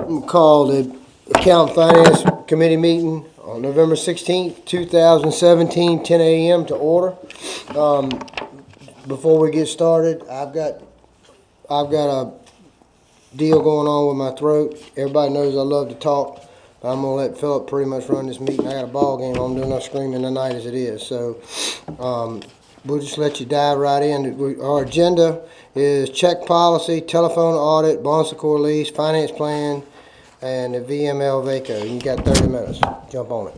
Call the Account Finance Committee meeting on November 16th, 2017, 10 a.m. to order. Before we get started, I've got a deal going on with my throat. Everybody knows I love to talk. I'm gonna let Philip pretty much run this meeting. I got a ball game. I'm doing enough screaming tonight as it is. So we'll just let you dive right in. Our agenda is check policy, telephone audit, Bon Secours lease, finance plan, and the VML VACO. You got 30 minutes. Jump on it.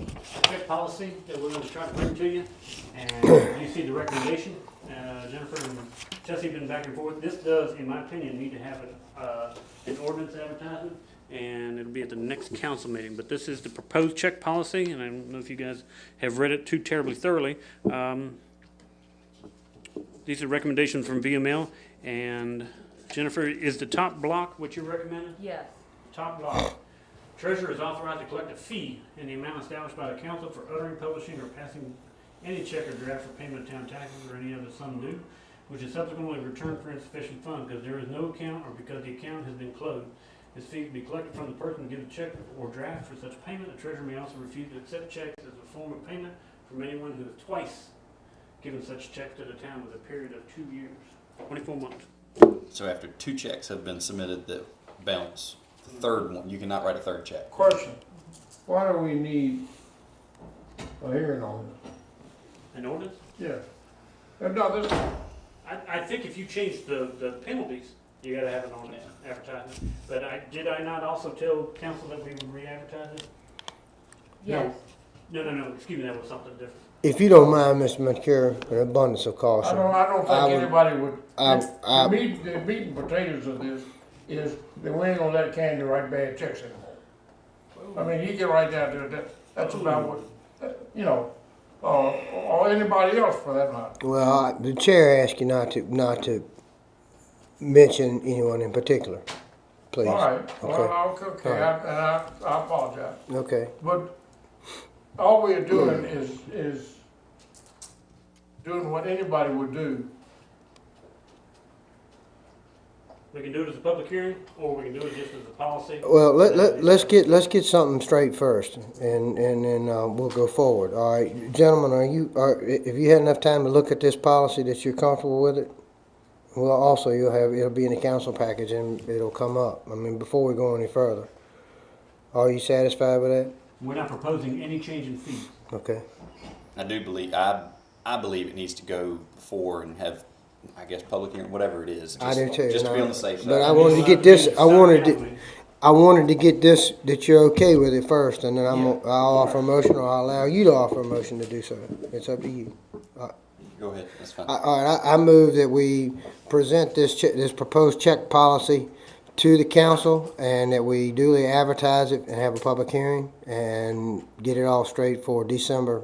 Check policy that we're going to try to bring to you, and you see the recommendation. Jennifer and Chelsea have been back and forth. This does, in my opinion, need to have an ordinance advertisement, and it'll be at the next council meeting. But this is the proposed check policy, and I don't know if you guys have read it too terribly thoroughly. These are recommendations from VML, and Jennifer, is the top block what you're recommending? Yes. Top block. Treasurer is authorized to collect a fee in the amount established by the council for uttering, publishing, or passing any check or draft for payment of town taxes or any other sum due, which is subsequently returned for insufficient fund because there is no account or because the account has been closed. This fee to be collected from the person who gives a check or draft for such payment. The treasurer may also refuse to accept checks as a form of payment from anyone who has twice given such checks to the town with a period of 2 years, 24 months. So after 2 checks have been submitted that bounce, the third one, you cannot write a third check. Question, why do we need a hearing on it? An ordinance? Yeah. No, this, I think if you change the penalties, you gotta have an ordinance advertisement. But did I not also tell council that we would re-advertise it? Yes. No, excuse me, that was something different. If you don't mind, Mr. McCure, an abundance of caution. I don't think anybody would. I- The meat and potatoes of this is that we ain't gonna let Candy write bad checks anymore. I mean, he can write down there, that's about what, you know, or anybody else for that matter. Well, the chair asked you not to mention anyone in particular, please. All right, Okay. well, okay, I apologize. Okay. But all we're doing is doing what anybody would do. We can do it as a public hearing, or we can do it just as a policy. Well, let's get something straight first, and then we'll go forward. All right, gentlemen, if you had enough time to look at this policy that you're comfortable with it, well, also it'll be in the council package and it'll come up. I mean, before we go any further, are you satisfied with that? We're not proposing any change in fees. Okay. I do believe, I believe it needs to go before and have, I guess, public hearing, whatever it is. I do too. Just to be on the safe side. But I wanted to get this. I wanted to get this that you're okay with it first, and then I'll offer a motion, or I'll allow you to offer a motion to do so. It's up to you. Go ahead, that's fine. All right, I move that we present this proposed check policy to the council, and that we duly advertise it and have a public hearing and get it all straight for December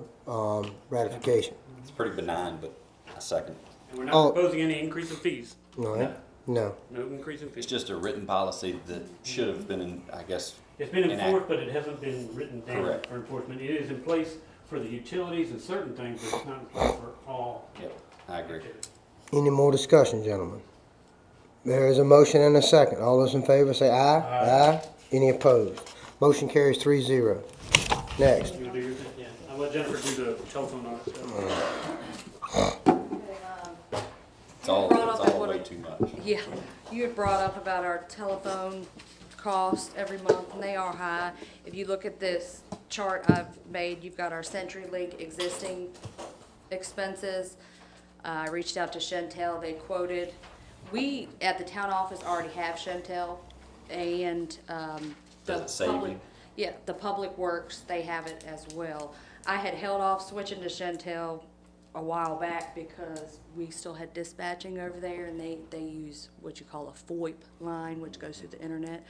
ratification. It's pretty benign, but I second. And we're not proposing any increase in fees. All right? No. No increase in It's fees. just a written policy that should have been, I guess, It's been enforced, but it hasn't been written down Correct. for enforcement. It is in place for the utilities and certain things, but it's not in place for all. yep, I agree. activities. Any more discussion, gentlemen? There is a motion and a second. All those in favor say aye. Aye. Any opposed? Motion carries 3-0. Next. You do your thing? Yeah. I'll let Jennifer do the telephone on it. It's all way too much. Yeah, you had brought up about our telephone costs every month, and they are high. If you look at this chart I've made, you've got our CenturyLink existing expenses. I reached out to Chantel, they quoted. We, at the town office, already have Chantel, and Does it save you? yeah, the Public Works, they have it as well. I had held off switching to Chantel a while back because we still had dispatching over there, and they use what you call a VoIP line, which goes through the internet.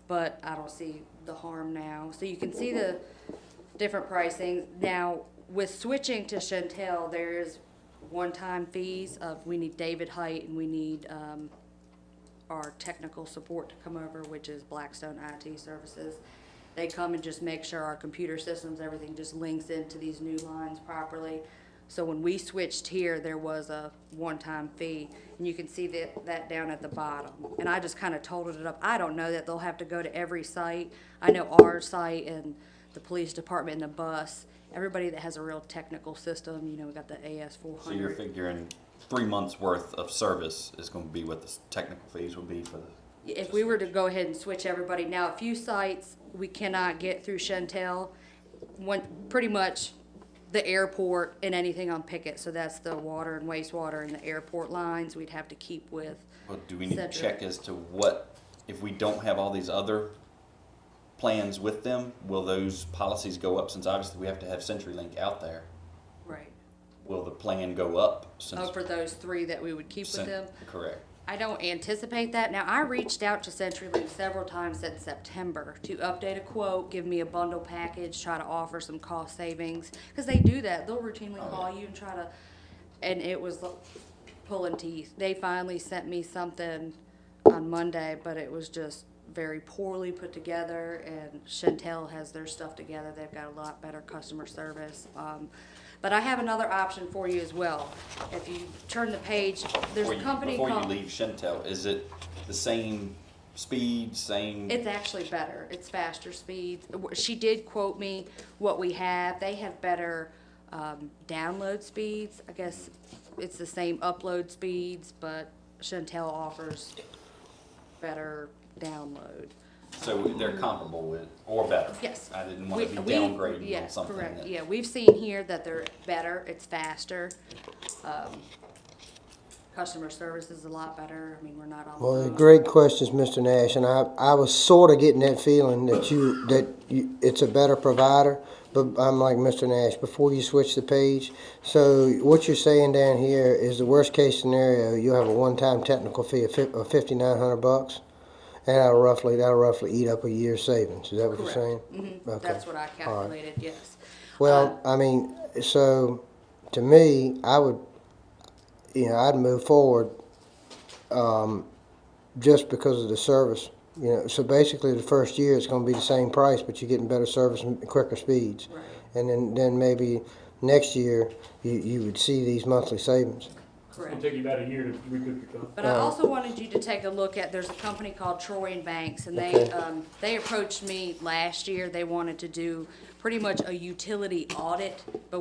But I don't see the harm now. So you can see the different pricing. Now, with switching to Chantel, there's one-time fees of, we need David Height, and we need our technical support to come over, which is Blackstone IT Services. They come and just make sure our computer systems, everything just links into these new lines properly. So when we switched here, there was a one-time fee, and you can see that down at the bottom. And I just kind of totaled it up. I don't know that they'll have to go to every site. I know our site and the police department and the bus, everybody that has a real technical system, you know, we got the AS400. So you're figuring 3 months worth of service is going to be what the technical fees would be for the. If we were to go ahead and switch everybody, now a few sites we cannot get through Chantel, pretty much the airport and anything on Pickett, so that's the water and wastewater and the airport lines we'd have to keep with. Well, do we need to Central. check as to what, if we don't have all these other plans with them, will those policies go up, since obviously we have to have CenturyLink out there? Right. Will the plan go up since? Oh, for those three that we would keep with them? Correct. I don't anticipate that. Now, I reached out to CenturyLink several times in September to update a quote, give me a bundle package, try to offer some cost savings, because they do that. They'll routinely call you and try to, and it was pulling teeth. They finally sent me something on Monday, but it was just very poorly put together, and Chantel has their stuff together. They've got a lot better customer service. But I have another option for you as well. If you turn the page, there's a company Before called... you leave Chantel, is it the same speed, same? It's actually better. It's faster speeds. She did quote me what we have. They have better download speeds. I guess it's the same upload speeds, but Chantel offers better download. So they're comparable with, or better? Yes. I didn't want to be We- downgrading yeah, on something correct. that. Yeah, we've seen here that they're better. It's faster. Customer service is a lot better. I mean, we're not on the Well, phone. great questions, Mr. Nash, and I was sort of getting that feeling that it's a better provider, but I'm like Mr. Nash, before you switch the page, so what you're saying down here is the worst case scenario, you'll have a one-time technical fee of $5,900, and that'll roughly eat up a year's savings, is that what you're saying? Mm-hmm. Okay. That's what I calculated, yes. Well, I mean, so, to me, I'd move forward, just because of the service, so basically the first year it's gonna be the same price, but you're getting better service and quicker speeds. Right. And then maybe next year, you would see these monthly savings. It's gonna Correct. take you about a year to recoup your cost. But I also wanted you to take a look at, there's a company called Troy and Banks, and Okay. they approached me last year. They wanted to do pretty much a utility audit, but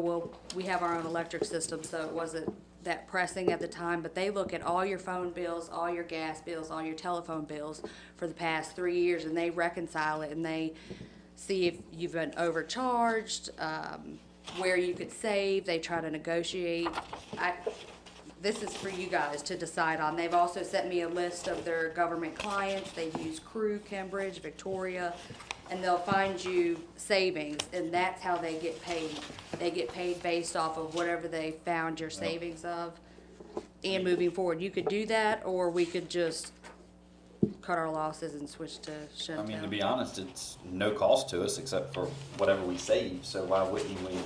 we have our own electric system, so it wasn't that pressing at the time. But they look at all your phone bills, all your gas bills, all your telephone bills for the past 3 years, and they reconcile it, and they see if you've been overcharged, where you could save. They try to negotiate. This is for you guys to decide on. They've also sent me a list of their government clients. They've used Crew, Cambridge, Victoria, and they'll find you savings, and that's how they get paid. They get paid based off of whatever they found your savings of. And moving forward, you could do that, or we could just cut our losses and switch to Chantel. I mean, to be honest, it's no cost to us except for whatever we save, so why wouldn't we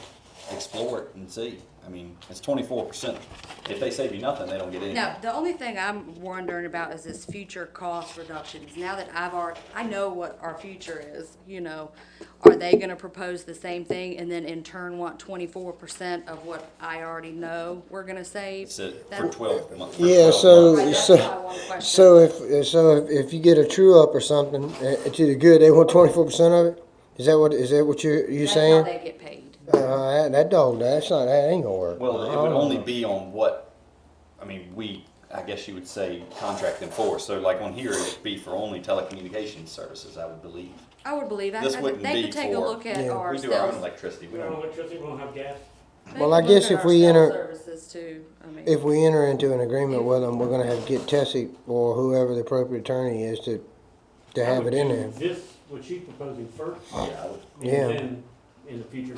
explore it and see? I mean, it's 24%. If they save you nothing, they don't get anything. No, the only thing I'm wondering about is this future cost reductions. Now that I know what our future is, are they gonna propose the same thing and then in turn want 24% of what I already know we're gonna save? It's for That- 12 months. Yeah, Right, that's my one question. So if you get a true up or something, to the good, they want 24% of it? Is that what you're That's saying? how they get paid. That ain't gonna work. Well, it would only be on what, I guess you would say contract in force. So like on here, it'd be for only telecommunications services, I would believe. I would believe, This wouldn't they be could take a for- look at Yeah. our We do our own sales. electricity. We don't have electricity, we don't have gas. They Well, could I look guess at if our we sales enter- Services too, If we enter into an agreement with them, we're gonna have to get Tessie or whoever the appropriate attorney is to I have would it in do there. This, what she's proposing first, Yeah, I would. and Yeah. then in the future,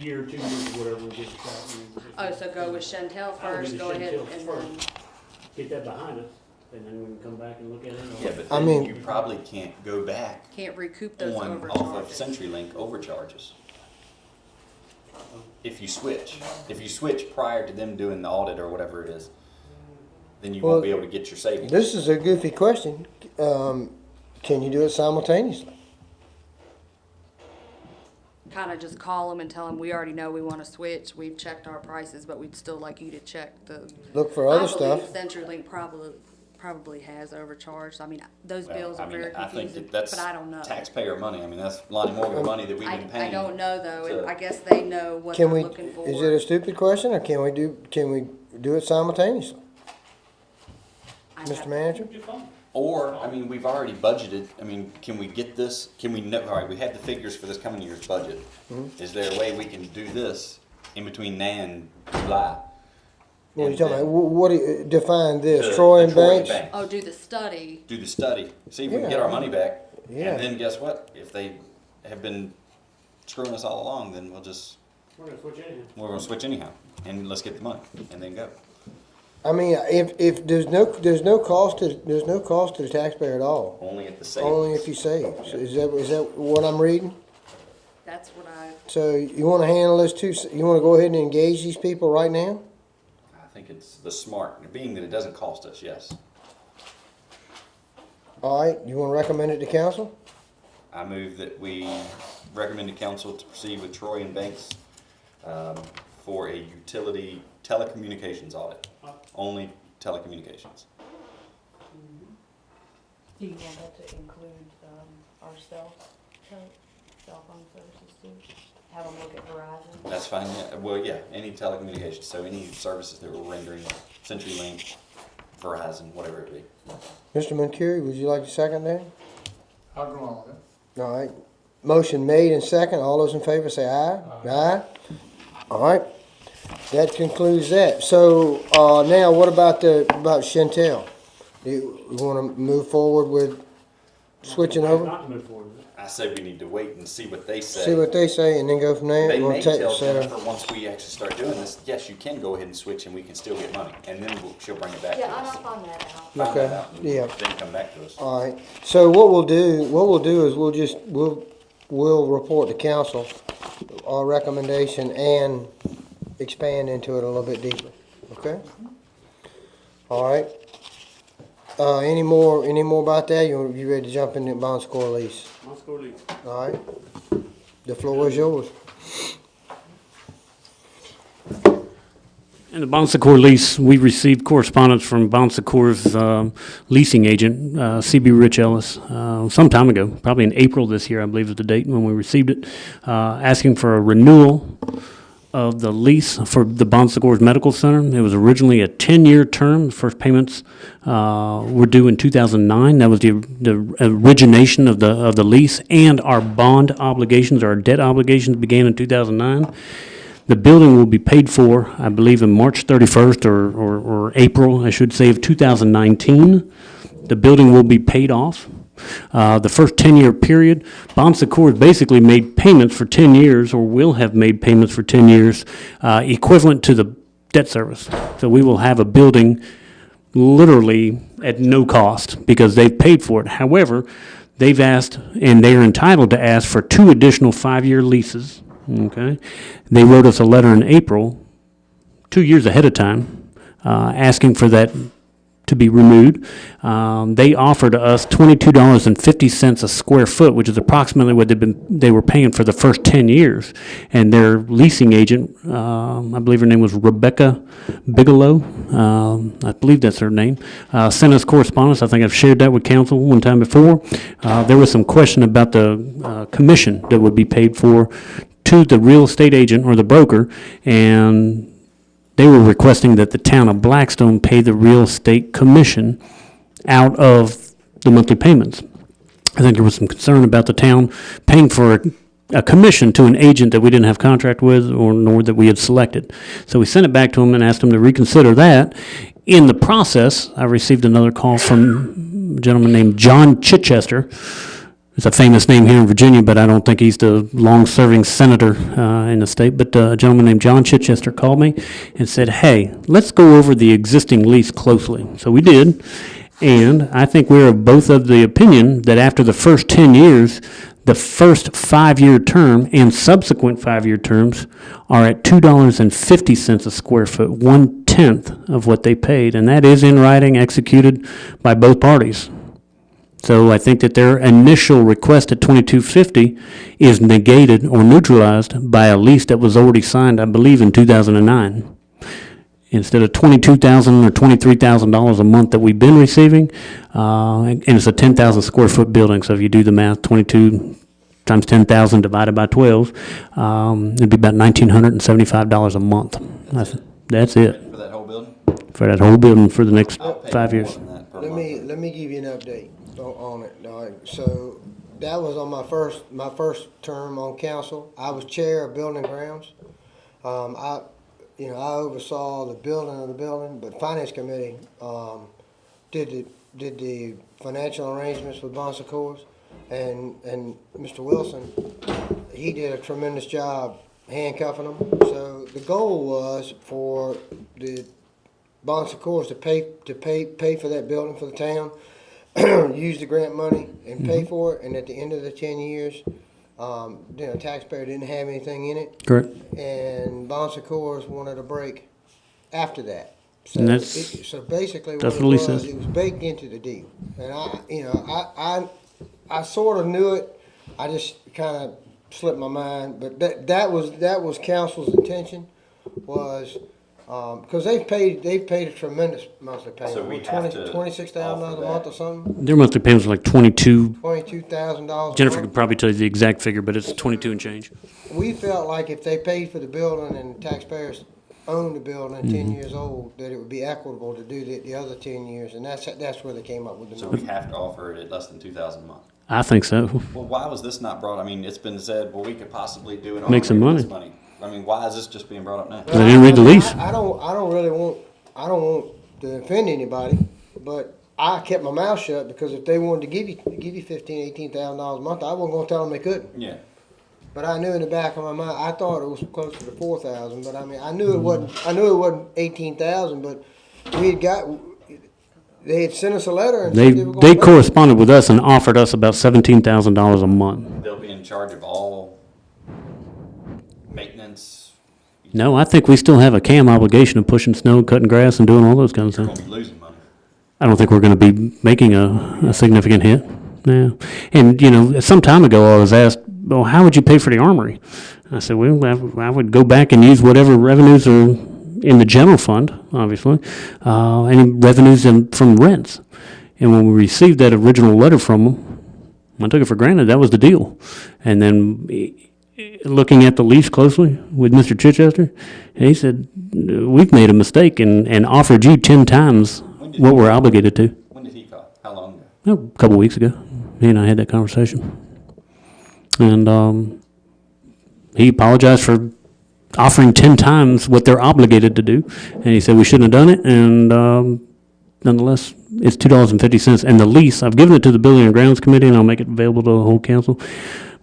year, 2 years, whatever, we get the oh, so go with Chantel first, go ahead and then, Get that behind us, and then we can come back and look at it. Yeah, but I then mean- you probably can't go back can't recoup those off of overcharges. CenturyLink overcharges. If you switch prior to them doing the audit or whatever it is, then you Well, won't be able to get your savings. This is a goofy question. Can you do it simultaneously? kind of just call them and tell them, we already know we want to switch, we've checked our prices, but we'd still like you to check the. Look for other I believe stuff. CenturyLink probably has overcharged. I mean, those Well, bills I are mean, very I think confusing, that that's but I don't know. taxpayer money. I mean, that's Lonnie Morgan money that we've been paying. I don't know though, and to- I guess they know what they're Can we, looking for. is it a stupid question, or can we do it simultaneously? I Mr. have- Manager? You're fine. Or, I mean, we've already budgeted, I mean, can we get this, can we know, all right, we have the figures for this coming year's budget. Mm-hmm. Is there a way we can do this in between now and July? What are you And talking about? then What do you, define the- this, Troy and the Banks? Oh, do the study. Do the study, see if we can get Yeah. our money back. Yeah. And then guess what? If they have been screwing us all along, then we're We're gonna switch anyhow. and let's get the money and then go. I mean, if there's no cost to the taxpayer at all, Only at the savings. only if you save. So is that what I'm reading? That's what I, So you wanna handle this too, you wanna go ahead and engage these people right now? I think it's the smart, being that it doesn't cost us, yes. All right, you wanna recommend it to council? I move that we recommend to council to proceed with Troy and Banks for a utility telecommunications audit. Only telecommunications. do you want that to include, our cell phone services too? Have them look at Verizon? That's fine, yeah. Well, yeah, any telecommunications, so any services that we're rendering, CenturyLink, Verizon, whatever it be. Mr. Moncuri, would you like to second that? I'll go on with it. All right, motion made and second, all those in favor say aye. Aye. All right, that concludes that. So, now what about Chantel? You wanna move forward with switching over? Not to move forward with it. I say we need to wait and see what they say. See what they say and then go from there? They We'll may take- tell so- Jennifer, once we actually start doing this, yes, you can go ahead and switch and we can still get money. And then she'll bring it back to Yeah, us. I'll find that out. Find that Okay, out and yeah. Then come back to us. All right, so what we'll do is we'll report to council our recommendation and expand into it a little bit deeper, okay? All right. Any more about that? You ready to jump in the bond score lease? Let's go leave. All right, the floor is yours. In the Bon Secours lease, we received correspondence from Bon Secours' leasing agent, CB Rich Ellis, some time ago, probably in April this year, I believe is the date when we received it, asking for a renewal of the lease for the Bon Secours Medical Center. It was originally a 10-year term. The first payments were due in 2009. That was the origination of the lease, and our bond obligations, our debt obligations began in 2009. The building will be paid for, I believe, in March 31st or April, I should say, of 2019. The building will be paid off. The first 10-year period, Bon Secours basically made payments for 10 years, or will have made payments for 10 years, equivalent to the debt service. So we will have a building literally at no cost because they've paid for it. However, they've asked, and they're entitled to ask, for 2 additional 5-year leases. Okay, they wrote us a letter in April, 2 years ahead of time, asking for that to be renewed. They offered us $22.50 a square foot, which is approximately what they were paying for the first 10 years. And their leasing agent, I believe her name was Rebecca Bigelow, I believe that's her name, sent us correspondence. I think I've shared that with council one time before. There was some question about the commission that would be paid for to the real estate agent or the broker, and they were requesting that the town of Blackstone pay the real estate commission out of the monthly payments. I think there was some concern about the town paying for a commission to an agent that we didn't have contract with or nor that we had selected. So we sent it back to them and asked them to reconsider that. In the process, I received another call from a gentleman named John Chichester. It's a famous name here in Virginia, but I don't think he's the long-serving senator in the state. But a gentleman named John Chichester called me and said, hey, let's go over the existing lease closely. So we did, and I think we're both of the opinion that after the first 10 years, the first 5-year term and subsequent 5-year terms are at $2.50 a square foot, 1/10 of what they paid. And that is in writing, executed by both parties. So I think that their initial request at 2250 is negated or neutralized by a lease that was already signed, I believe, in 2009. Instead of $22,000 or $23,000 a month that we've been receiving, and it's a 10,000 square foot building. So if you do the math, 22 times 10,000 divided by 12, it'd be about $1,975 a month. That's it For that whole building? for that whole building for the next I'll pay 5 more years. than that per Let month. me give you an update on it. All right. So that was on my first term on council. I was chair of building and grounds. I oversaw the building of the building, but finance committee did the financial arrangements with Bon Secours, and Mr. Wilson, he did a tremendous job handcuffing them. So the goal was for the Bon Secours to pay for that building for the town, use the grant money and pay for it, and at the end of the 10 years, taxpayer didn't have anything in it, Correct. and Bon Secours wanted a break after that. So, And that's- so basically, that's what what he it was, says. it was baked into the deal, and I sort of knew it. I just kind of slipped my mind, but that was council's intention, was because they've paid a tremendous monthly payment. So we have to $26,000 a offer month that. or something. Their monthly payments are like 22. $22,000. Jennifer could probably tell you the exact figure, but it's 22 and change. We felt like if they paid for the building and taxpayers owned the building at 10 years old, that it would be equitable to do the other 10 years, and that's where they came up with the So number. we have to offer it at less than 2,000 a month. I think so. Well, why was this not brought? I mean, it's been said, well, we could possibly do an Make some armory with money. this money. I mean, why is this just being brought up now? They didn't read the lease. I don't really want, I don't want to offend anybody, but I kept my mouth shut because if they wanted to give you $18,000 a month, I wasn't gonna tell them they couldn't. Yeah. But I knew in the back of my mind, I thought it was closer to 4,000. But I mean, I knew it wasn't 18,000. But they had sent us a letter and They said they were going they to corresponded with us and offered us about $17,000 a month. They'll be in charge of all maintenance. No, I think we still have a CAM obligation of pushing snow, cutting grass, and doing all those kinds You're of going things. to be losing money. I don't think we're going to be making a significant hit. No. And, some time ago I was asked, well, how would you pay for the armory? I said, well, I would go back and use whatever revenues are in the general fund, obviously, any revenues from rents. And when we received that original letter from them, I took it for granted that was the deal. And then looking at the lease closely with Mr. Chichester, he said, we've made a mistake and offered you 10 times what we're obligated to. When did he call? How long ago? A couple weeks ago, he and I had that conversation. And he apologized for offering 10 times what they're obligated to do. And he said we shouldn't have done it. And nonetheless, it's $2.50. And the lease, I've given it to the Building and Grounds Committee, and I'll make it available to the whole council.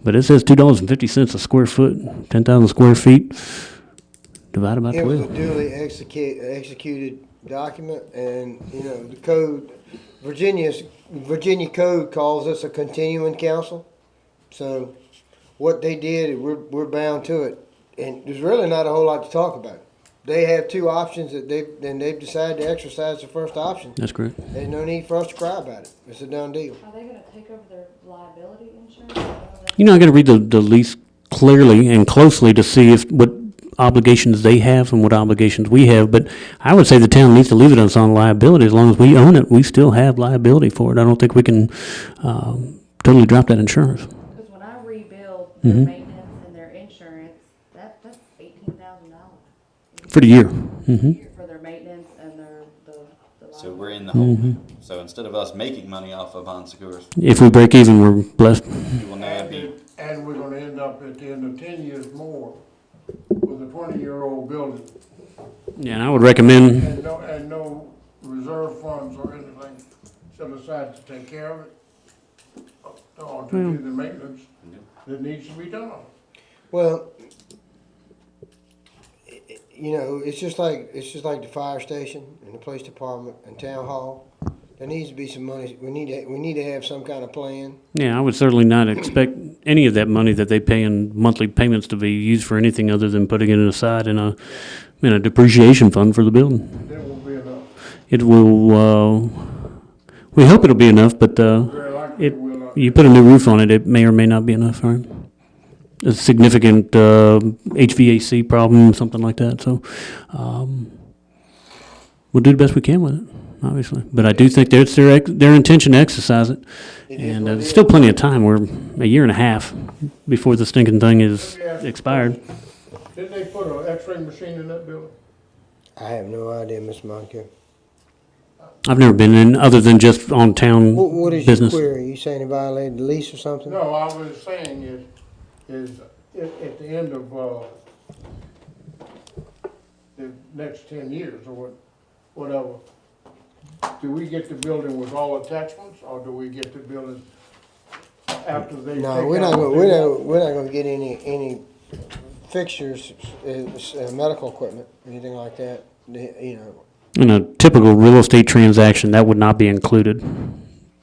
But it says $2.50 a square foot, 10,000 square feet, divided by It was a 12. duly executed document, and the code, Virginia code calls us a continuing council. So what they did, we're bound to it, and there's really not a whole lot to talk about. They have two options that they've decided to exercise the first option. That's correct. There's no need for us to cry about it. It's a done deal. Are they gonna take over their liability insurance? I got to read the lease clearly and closely to see what obligations they have and what obligations we have. But I would say the town needs to leave it us on liability. As long as we own it, we still have liability for it. I don't think we can totally drop that insurance. Because when I rebuild their maintenance and their insurance, that's $18,000 For the year. Mm-hmm. for their maintenance and the So we're in the hole. So instead of us making money off of Bon Secours, If we break even, we're blessed. we will now be. And we're gonna end up at the end of 10 years more with a 20-year-old building Yeah, and I would recommend, and no reserve funds or anything set aside to take care of it or to do the maintenance that needs to be done. Well, it's just like the fire station and the police department and town hall. There needs to be some money. We need to have some kind of plan. I would certainly not expect any of that money that they pay in monthly payments to be used for anything other than putting it aside in a depreciation fund for the building. That will be enough. It will, we hope it'll be enough, but Very likely It, will not. you put a new roof on it, it may or may not be enough, right? A significant HVAC problem, something like that. So we'll do the best we can with it, obviously. But I do think it's their intention to exercise it. It is And what it there's is. still plenty of time. We're a year and a half before the stinking thing is expired. Didn't they put an x-ray machine in that building? I have no idea, Mr. Moncur. I've never been in other than just on town What is business. your query? You saying he violated the lease or something? No, I was saying is at the end of, the next 10 years or whatever, do we get the building with all attachments, or do we get the building after they? No, take we're out not what gonna, they we're want? not, we're not gonna get any fixtures, medical equipment, anything like that, you know. In a typical real estate transaction, that would not be included.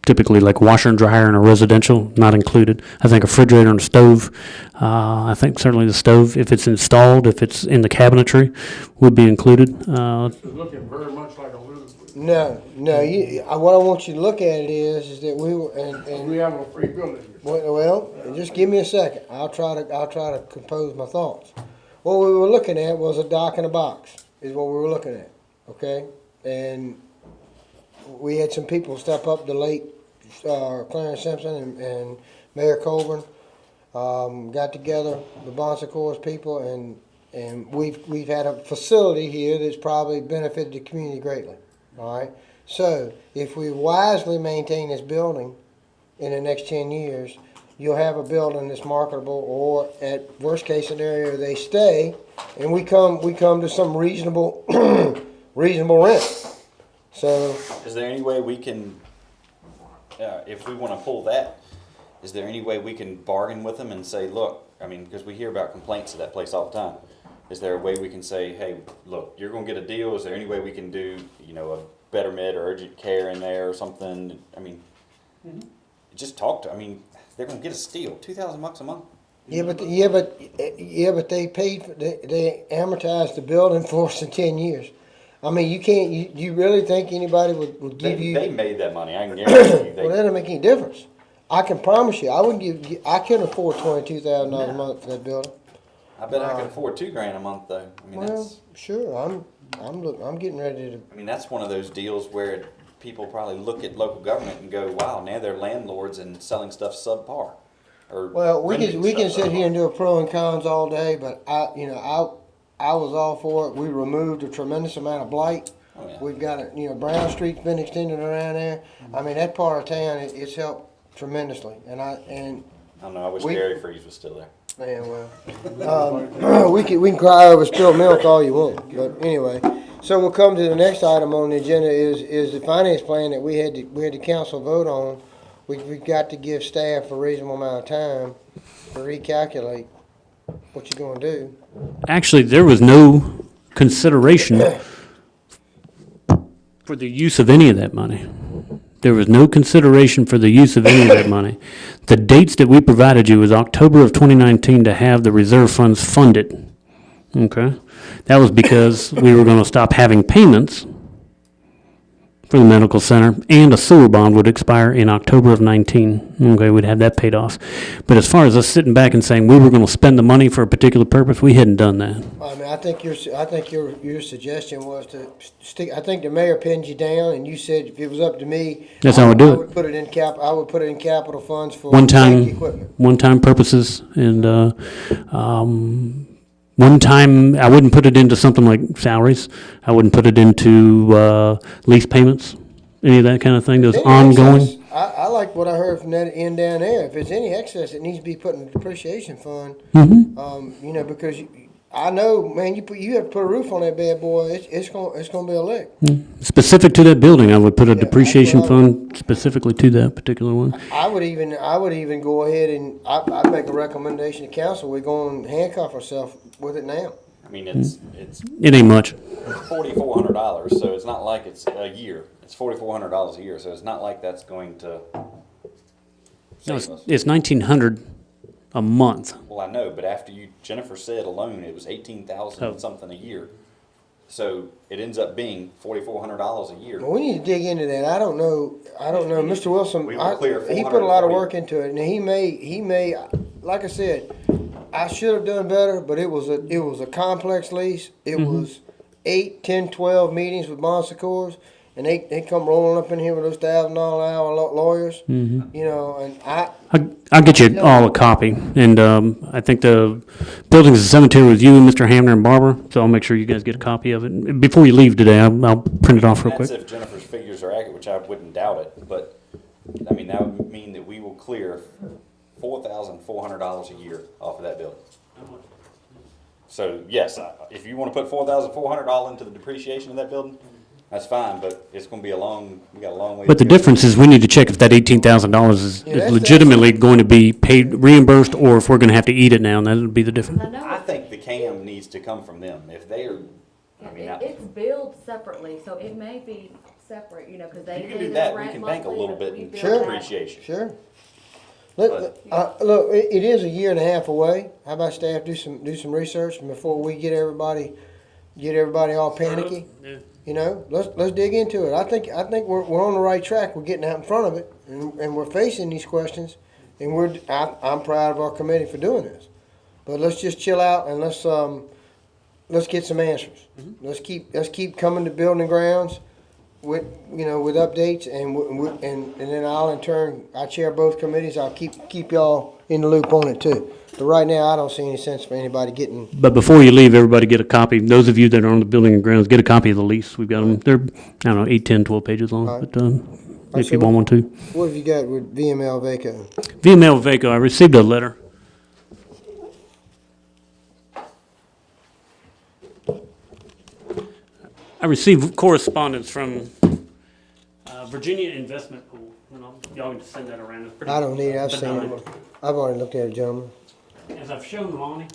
Typically, like washer and dryer in a residential, not included. I think a refrigerator and a stove, I think certainly the stove, if it's installed, if it's in the cabinetry, would be included. It's looking very much like a roof. No, what I want you to look at it is that we were, We have a free building here. well, just give me a second. I'll try to compose my thoughts. What we were looking at was a dock in a box, is what we were looking at, okay? And we had some people step up, the late Clarence Simpson and Mayor Colburn, got together, the Bonsa Corps people, and we've had a facility here that's probably benefited the community greatly, all right? So if we wisely maintain this building in the next 10 years, you'll have a building that's marketable, or at worst case scenario, they stay, and we come to some reasonable rent. So, Is there any way we can, if we want to pull that, is there any way we can bargain with them and say, look, I mean, because we hear about complaints at that place all the time. Is there a way we can say, hey, look, you're going to get a deal? Is there any way we can do, you know, a better med or urgent care in there or something? I mean, just talk to, I mean, they're going to get a steal, $2,000 a month. yeah, but they paid for, they amortized the building for us in 10 years. I mean, you can't, you really think anybody would give They you, made that money, I can guarantee you. well, that doesn't make any difference. I can promise you, I couldn't afford $22,000 a month for that building. I bet I could afford $2,000 a month though. I mean, Well, that's, sure, I'm getting ready to, I mean, that's one of those deals where people probably look at local government and go, wow, now they're landlords and selling stuff subpar. Or well, we renting can stuff sit here and subpar. do a pro and cons all day, but I was all for it. We removed a tremendous amount of blight. Oh, yeah. We've got Brown Street's been extended around there. I mean, that part of town, it's helped tremendously. And I don't know, I wish we- Gary Freeze was still there. man, well, we can cry over spilled milk all you want. But anyway, so we'll come to the next item on the agenda is the finance plan that we had the council vote on. We've got to give staff a reasonable amount of time to recalculate what you're gonna do. Actually, there was no consideration for the use of any of that money. There was no consideration for the use of any of that money. The dates that we provided you was October of 2019 to have the reserve funds funded. Okay? That was because we were going to stop having payments for the medical center, and a sewer bond would expire in October of 19. Okay, we'd have that paid off. But as far as us sitting back and saying we were going to spend the money for a particular purpose, we hadn't done that. I mean, I think your suggestion was to stick. I think the mayor pinned you down, and you said if it was up to me, That's how I do I it. would put it in I would put it in capital funds for One-time- safety equipment. One-time purposes, and one time, I wouldn't put it into something like salaries. I wouldn't put it into lease payments, any of that kind of thing, those Any ongoing. excess, I like what I heard from that end down there. If there's any excess, it needs to be put in the depreciation fund. Mm-hmm. Because I know, man, you have to put a roof on that bad boy. It's gonna be a lick. Specific to that building, I would put a that's depreciation what I would- fund specifically to that particular one. I would even go ahead and I'd make a recommendation to council. We're going to handcuff ourselves with it now. I mean, it's It ain't much. $4,400, so it's not like it's a year. It's $4,400 a year, so it's not like that's going to No, save us. it's 1,900 a month. Well, I know, but after Jennifer said alone, it was 18,000 Oh. and something a year. So it ends up being $4,400 a year. Well, we need to dig into that. I don't know, Mr. Wilson, We will clear he put a lot of 440. work into it, and he may, like I said, I should have done better, but it was a complex lease. It was 8, 10, 12 meetings with Bon Secours, and they come rolling up in here with those $1,000 an hour lawyers, you know, and I'll get you all a copy, and I think the buildings and cemetery with you and Mr. Hamner and Barbara, so I'll make sure you guys get a copy of it. Before you leave today, I'll print it off real That's quick. if Jennifer's figures are accurate, which I wouldn't doubt it, but, I mean, that would mean that we will clear $4,400 a year off of that building. So, yes, if you wanna put $4,400 all into the depreciation of that building, that's fine, but it's gonna be we got a long way to go. But the difference is we need to check if that $18,000 is Yeah, that's- legitimately going to be paid, reimbursed, or if we're gonna have to eat it now, and that would be the difference. I know I think the CAM needs to come from them. If they are, I mean, It's billed separately, so it may be separate, you know, because they you can do do the that, we rent can bank a monthly, little but bit we in bill Sure. that. depreciation. sure. But- Look, it is a year and a half away. How about staff do some research before we get everybody all panicky? You know, let's dig into it. I think we're on the right track. We're getting out in front of it, and we're facing these questions, and I'm proud of our committee for doing this. But let's just chill out and let's get some answers. Let's keep coming to building grounds with updates, and then I'll in turn, I chair both committees. I'll keep y'all in the loop on it too. But right now, I don't see any sense for anybody getting. But before you leave, everybody get a copy. Those of you that are on the building and grounds, get a copy of the lease. We've got them, they're, I don't know, 8, 10, 12 pages long, All right. but if you want one to. What have you got with VML Vaco? VML Vaco, I received a letter. I received correspondence from Virginia Investment Pool. Y'all can just send that around. It's pretty I don't need it. I've seen benign. it. I've already looked at it, gentlemen. As I've shown Lonnie,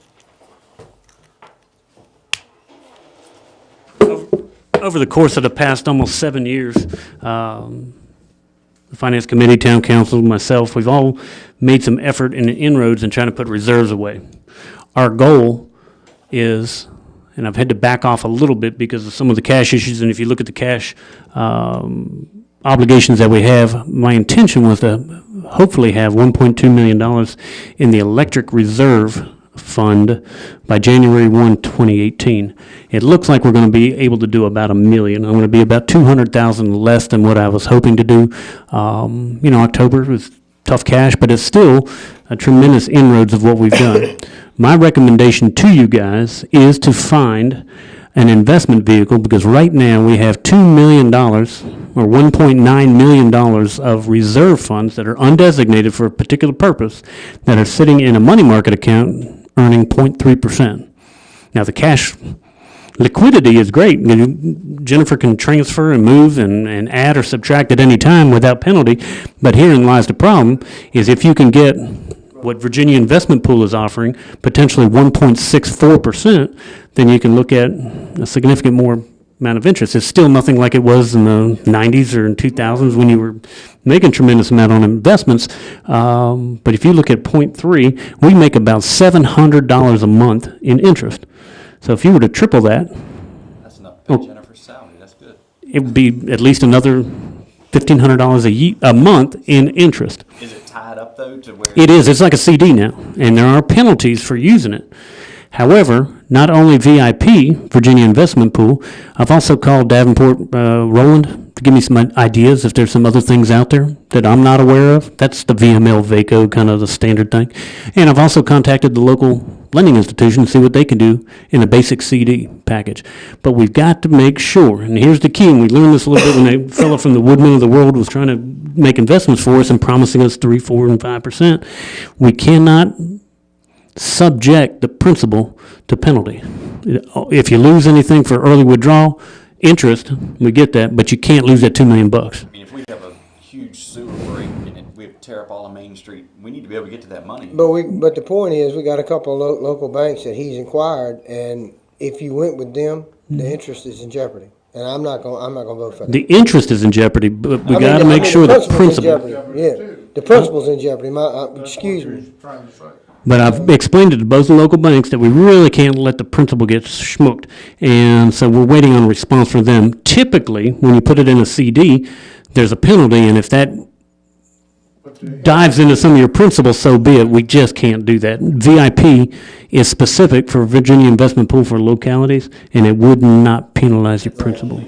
Over the course of the past almost 7 years, the Finance Committee, Town Council, myself, we've all made some effort and inroads in trying to put reserves away. Our goal is, and I've had to back off a little bit because of some of the cash issues, and if you look at the cash obligations that we have, my intention was to hopefully have $1.2 million in the electric reserve fund by January 1, 2018. It looks like we're going to be able to do about $1 million. I'm going to be about $200,000 less than what I was hoping to do. October was tough cash, but it's still a tremendous inroads of what we've done. My recommendation to you guys is to find an investment vehicle, because right now we have $2 million or $1.9 million of reserve funds that are undesignated for a particular purpose that are sitting in a money market account earning 0.3%. Now, the cash liquidity is great. Jennifer can transfer and move and add or subtract at any time without penalty, but herein lies the problem, is if you can get what Virginia Investment Pool is offering, potentially 1.64%, then you can look at a significant more amount of interest. It's still nothing like it was in the 90s or in 2000s when you were making tremendous amount on investments. But if you look at 0.3, we make about $700 a month in interest. So if you were to triple that, That's enough Oh. to pay Jennifer's salary, that's good. it would be at least another $1,500 a month in interest. Is it tied up though to where? It is. It's like a CD now, and there are penalties for using it. However, not only VIP, Virginia Investment Pool, I've also called Davenport Roland to give me some ideas if there's some other things out there that I'm not aware of. That's the VML VACO, kind of the standard thing. And I've also contacted the local lending institution to see what they can do in a basic CD package. But we've got to make sure, and here's the key, and we learned this a little bit when a fellow from the Woodman of the World was trying to make investments for us and promising us 3, 4, and 5%. We cannot subject the principal to penalty. If you lose anything for early withdrawal, interest, we get that, but you can't lose that $2 million. I mean, if we have a huge sewer break and we have to tear up all of Main Street, we need to be able to get to that money. But the point is, we got a couple of local banks that he's inquired, and if you went with them, the interest is in jeopardy. And I'm not gonna vote for that. The interest is in jeopardy, but we I mean, got to I make mean, sure the principal's in principal. jeopardy. Yeah, the principal's in jeopery. Excuse me. Trying to say. But I've explained it to both the local banks that we really can't let the principal get schmooked. And so we're waiting on a response from them. Typically, when you put it in a CD, there's a penalty, and if that dives into some of your principal, so be it. We just can't do that. VIP is specific for Virginia Investment Pool for localities, and it would not penalize your principal.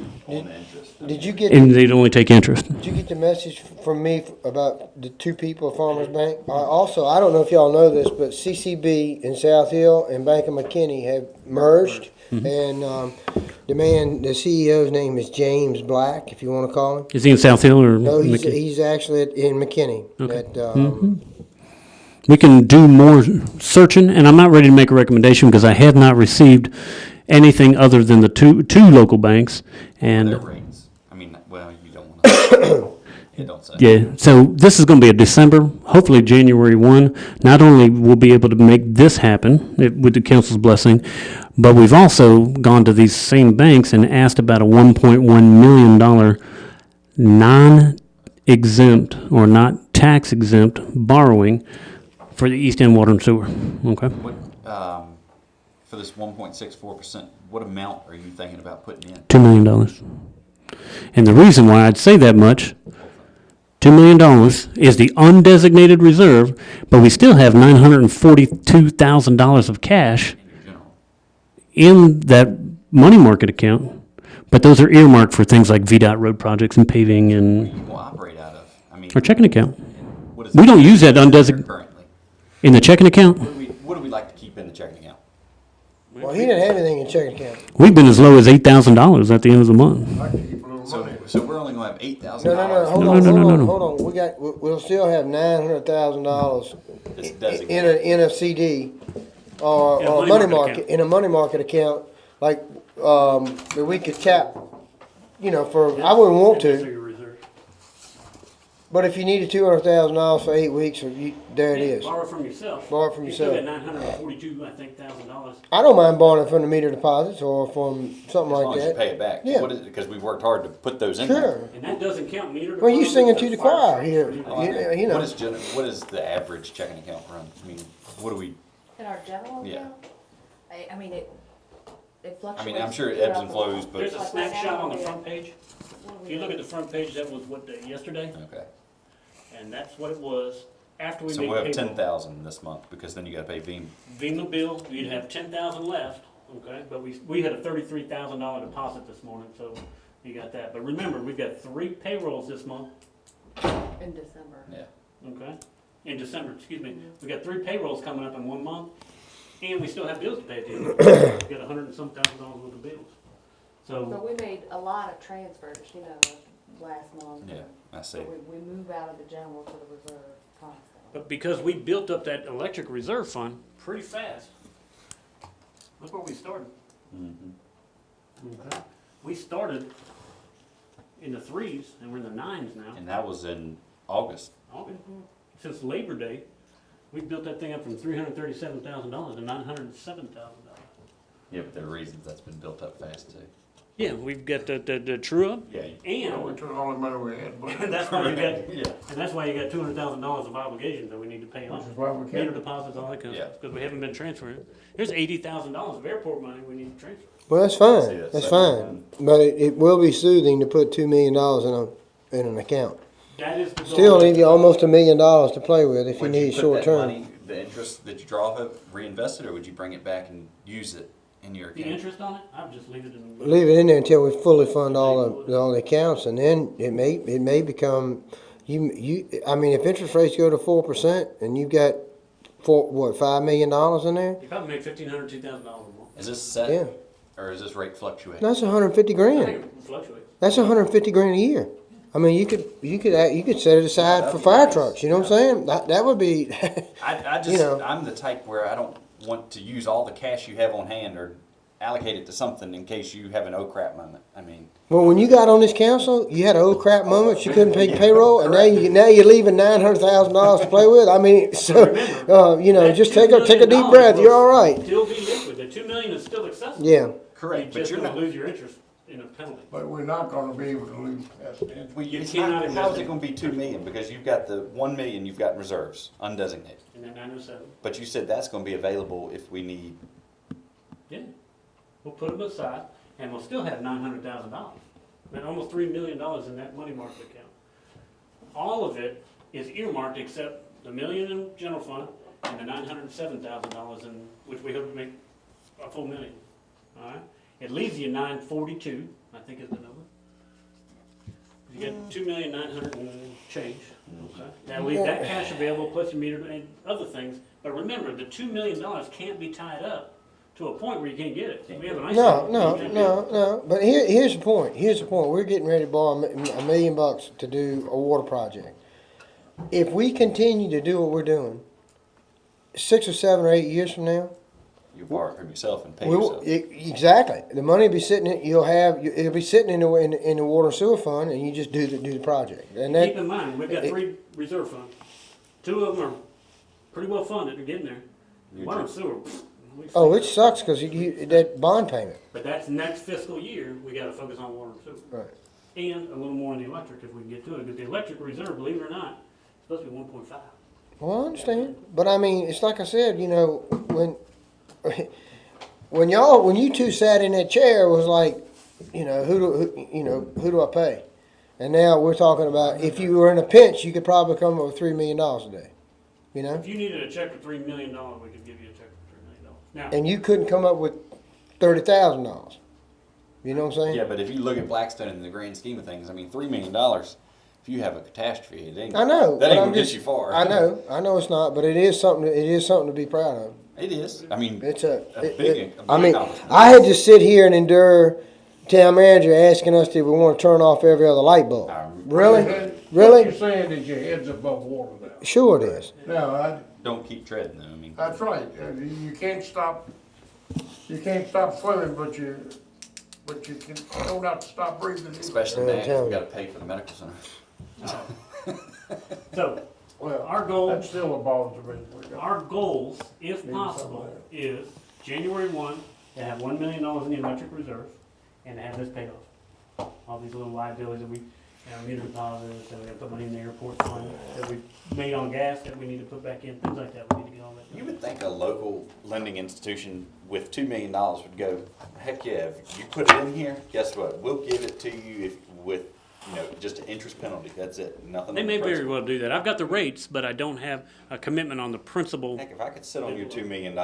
Did you get? And they'd only take interest. Did you get the message from me about the two people at Farmers Bank? Also, I don't know if y'all know this, but CCB in South Hill and Bank of McKinney have merged, and the CEO's name is James Black, if you want to call him. Is he in South Hill or? No, McKinney? he's actually in McKinney. Okay. We can do more searching, and I'm not ready to make a recommendation because I have not received anything other than the two local banks. And Their rates. I mean, well, you don't want to. You don't say. yeah, so this is going to be a December, hopefully January 1. Not only will we be able to make this happen with the council's blessing, but we've also gone to these same banks and asked about a $1.1 million non-exempt or not tax-exempt borrowing for the East End Water and Sewer. Okay. What, for this 1.64%, what amount are you thinking about putting in? $2 million. And the reason why I'd say that much, $2 million is the undesignated reserve, but we still have $942,000 of cash In your general. in that money market account. But those are earmarked for things like VDOT road projects and paving and You will operate out of. I mean, our checking account. what is We it don't use that undesignated, currently? in the checking account, What do we like to keep in the checking account? Well, he didn't have anything in checking account. we've been as low as $8,000 at the end of the month. I can keep a little So, money. so we're only gonna have $8,000. No, hold No, on, no, no, no, no. hold on. We'll still have $900,000 That's in designated. a CD or Yeah, or money money market market, account. in a money market account, like, that we could tap, for, I wouldn't want That's to, your reserve. but if you needed $200,000 for 8 weeks, there it is. Borrow from yourself. Borrow from You still yourself. got $942,000. I don't mind borrowing from the meter deposits or from something As long like as you pay that. it back. Yeah. Because we've worked hard to put those in there. Sure. And that doesn't count meter Well, you deposits singing or to the fire choir trucks here. or anything Oh, like I that. know. You know. What is the average checking account run? I mean, what do we? In our general Yeah. account, I mean, it I fluctuates. mean, I'm sure it ebbs and flows, but There's a Like snapshot on the now, front page. If you look at the front page, that was what day, yesterday, okay. and that's what it was after we So made we'll have payroll. 10,000 this month because then you got to pay VEM. FEMA bill, you'd have 10,000 left, okay, but we had a $33,000 deposit this morning, so you got that. But remember, we've got 3 payrolls this month, In December. Yeah. okay? In December, excuse me. We got 3 payrolls coming up in 1 month, and we still have bills to pay at the end of the month. We got $100 and some thousand worth of bills. So, But we made a lot of transfers, last month. Yeah, I see. So we move out of the general to the reserve constantly. but because we built up that electric reserve fund pretty fast, look where we started. Mhm. Okay. We started in the 3s, and we're in the 9s now. And that was in August. August. Since Labor Day, we built that thing up from $337,000 to $907,000. Yeah, but there are reasons that's been built up fast too. Yeah, we've got the true up, Yeah. We and took all the money we had, but, that's why you got, Yeah. and that's why you got $200,000 of obligations that we need to pay which off. is why we Meter kept, deposits, all that kind of Yeah. stuff, because we haven't been transferring. There's $80,000 of airport money we need to transfer. Well, that's See, fine, that's that's separate. fine. But it will be soothing to put $2 million in an account. That is the goal. Still leave you almost $1 million to play with if you Would need put short that term. money, the interest that you draw off of, reinvest it, or would you bring it back and use it in your The account? interest on it, I would just leave it in. Leave it in there until we fully fund all the accounts, and then it may become, I mean, if interest rates go to 4% and you've got $5 million in there? You probably make $1,500, $2,000 more. Is this set? Yeah. Or is this rate fluctuate? That's 150 I grand. think it fluctuates. That's 150 grand a year. I mean, you could set it aside that'd for be fire nice. trucks, you know what I'm saying? That would be, I just, You know. I'm the type where I don't want to use all the cash you have on hand or allocate it to something in case you have an oh crap moment. I mean, well, when you got on this council, you had an old crap moment, you couldn't pay payroll, and now you're leaving $900,000 to play with. I mean, so, That just $2 take a deep million breath, you're all will right. Still be liquid, the $2 million is still accessible. Yeah. correct, You but just you're don't not, lose your interest. in a penalty. But we're not gonna be able to lose past that. Well, You it's cannot not, invest how is it. it gonna be 2 million? Because you've got the 1 million you've got in reserves, undesignated. And then 907, But you said that's gonna be available if we need, yeah. We'll put them aside, and we'll still have $900,000. And almost $3 million in that money market account. All of it is earmarked except the million in general fund and the $907,000 in, which we hope to make a full million. All right? It leaves you 942, I think is the number. You get 2,900,000 and change. Okay? That leaves that cash available plus your meter and other things. But remember, the $2 million can't be tied up to a point where you can't get it. We have an ice No, cream, no, you can't no, get it. no, but here's the point, here's the point, we're getting ready to borrow $1 million to do a water project. If we continue to do what we're doing, 6 or 7 or 8 years from now, you borrow it from yourself and pay we will, yourself. exactly, the money will be sitting, it'll be sitting in the water and sewer fund, and you just do the project, and Keep that, in mind, we've got 3 reserve funds. 2 of them are pretty well funded, they're getting there. Water and sewer, oh, it sucks, cause that bond payment. but that's next fiscal year, we gotta focus on water and sewer. Right. And a little more on the electric if we can get to it, but the electric reserve, believe it or not, is supposed to be 1.5. Well, I understand, but I mean, it's like I said, you know, when you two sat in that chair, it was like, you know, who do I pay? And now we're talking about if you were in a pinch, you could probably come up with $3 million a day, you know, If you needed a check for $3 million, we could give you a check for $3 million. Now, and you couldn't come up with $30,000. You know what I'm saying? Yeah, but if you look at Blackstone in the grand scheme of things, I mean, $3 million, if you have a catastrophe, it ain't, I know. that but ain't I'm gonna get just- you far. I know it's not, but it is something. It is something to be proud of. It is. I mean, It's a big I mean, accomplishment. I had to sit here and endure town manager asking us if we want to turn off every other light bulb. Really? What Really? you're saying is your head's above water now. Sure it is. Now, Don't keep treading though, I mean. that's right, you can't stop swimming, but you don't have to stop breathing either. Especially Yeah, now, 'cause tell we me. gotta pay for the medical center. so, Well, our goal, that's still a ball to me. our goals, if Maybe possible, something is January 1 to have $1 million in the electric reserve and to have this paid off. All these little liabilities that we, meter deposits, and we gotta put money in the airport fund that we made on gas that we need to put back in, things like that, we need to get all that You done. would think a local lending institution with $2 million would go, heck yeah, if you put it in here, guess what? We'll give it to you with, just an interest penalty, that's it, nothing. They on may the very principal. well do that. I've got the rates, but I don't have a commitment on the principal. Heck, if I could sit on your $2 million,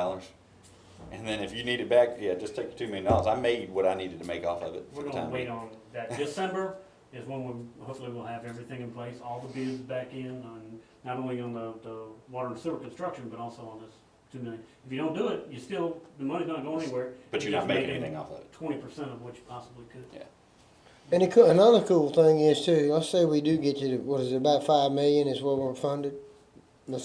and then if you need it back, yeah, just take the $2 million. I made what I needed to make off of it for We're the gonna time wait being. on that. December is when hopefully we'll have everything in place, all the bids back in, on, not only on the water and sewer construction, but also on this 2 million. If you don't do it, the money's not going anywhere. But you're not making anything off of it. 20% of what you possibly could. Yeah. And another cool thing is too. Let's say we do get you to what is it? About $5 million is what we're funded. Let's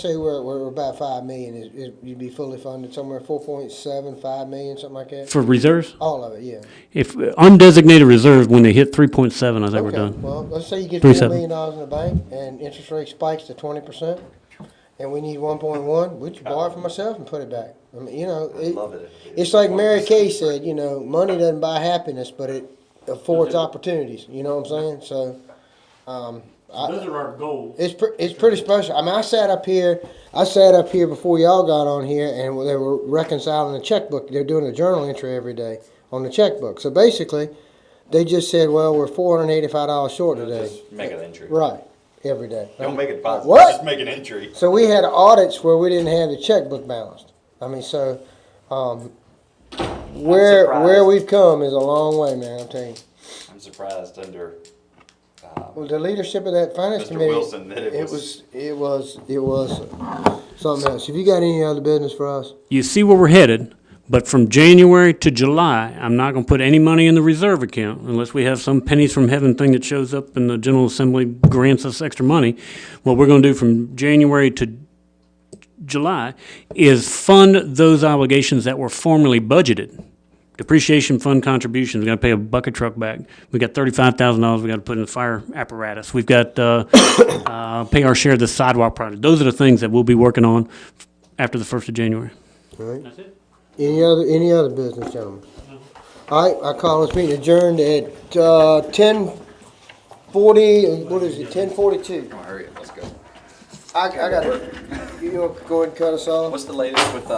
say we're about $5 million. You'd be fully funded somewhere 4.75 million, something like that. For reserves, All of it, yeah. if undesignated reserves, when they hit 3.7, I think we're done. Well, let's say you get 3.7. $4 million in the bank and interest rate spikes to 20%, and we need 1.1. Would you borrow from myself and put it back? I mean, I'd love it. it's like Mary Kay said. Money doesn't buy happiness, but it affords opportunities. You know what I'm saying? So, So those are our goals. it's pretty special. I mean, I sat up here before y'all got on here, and they were reconciling the checkbook. They're doing a journal entry every day on the checkbook. So basically, they just said, well, we're $485 short today. Just make an entry. Right, every day. Don't make it positive, What? just make an entry. So we had audits where we didn't have the checkbook balanced. I mean, so where surprised. we've come is a long way, man. I'm telling you. I'm surprised under, Well, the leadership of that finance Mr. committee, Wilson that it was something else. Have you got any other business for us? You see where we're headed, but from January to July, I'm not going to put any money in the reserve account unless we have some pennies from heaven thing that shows up and the General Assembly grants us extra money. What we're going to do from January to July is fund those obligations that were formerly budgeted. Depreciation fund contributions, we got to pay a bucket truck back. We got $35,000 we got to put in the fire apparatus. We've got pay our share of the sidewalk project. Those are the things that we'll be working on after the 1st of January. All right. That's it. Any other business, gentlemen? All right, I call this meeting adjourned at 10:40, what is it, 10:42? Come on, hurry up, let's go. I got it. You want to go ahead and cut us off? What's the latest with,